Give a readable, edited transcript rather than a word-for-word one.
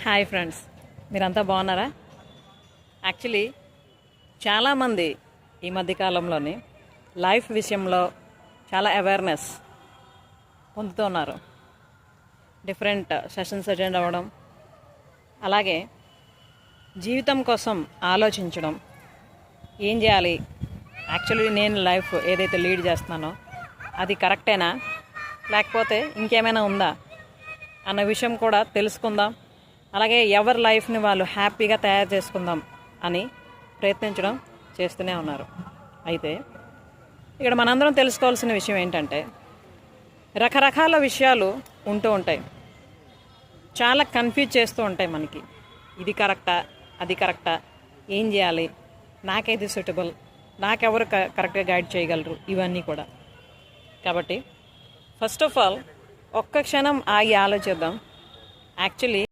Hi friends, మీరంతా బాగున్నారా? Actually చాలామంది ఈ మధ్యకాలంలోని లైఫ్ విషయంలో చాలా అవేర్నెస్ పొందుతున్నారు. డిఫరెంట్ సెషన్స్ అటెండ్ అవ్వడం, అలాగే జీవితం కోసం ఆలోచించడం, ఏం చేయాలి, యాక్చువల్లీ నేను లైఫ్ ఏదైతే లీడ్ చేస్తున్నానో అది కరెక్టేనా లేకపోతే ఇంకేమైనా ఉందా అన్న విషయం కూడా తెలుసుకుందాం. అలాగే ఎవరి లైఫ్ని వాళ్ళు హ్యాపీగా తయారు చేసుకుందాం అని ప్రయత్నించడం చేస్తూనే ఉన్నారు. అయితే ఇక్కడ మనందరం తెలుసుకోవాల్సిన విషయం ఏంటంటే, రకరకాల విషయాలు ఉంటూ ఉంటాయి, చాలా కన్ఫ్యూజ్ చేస్తూ ఉంటాయి మనకి. ఇది కరెక్టా, అది కరెక్టా, ఏం చేయాలి, నాకేది సూటబుల్, నాకెవరు కరెక్ట్గా గైడ్ చేయగలరు, ఇవన్నీ కూడా. కాబట్టి ఫస్ట్ ఆఫ్ ఆల్ ఒక్క క్షణం ఆగి ఆలోచిద్దాం. యాక్చువల్లీ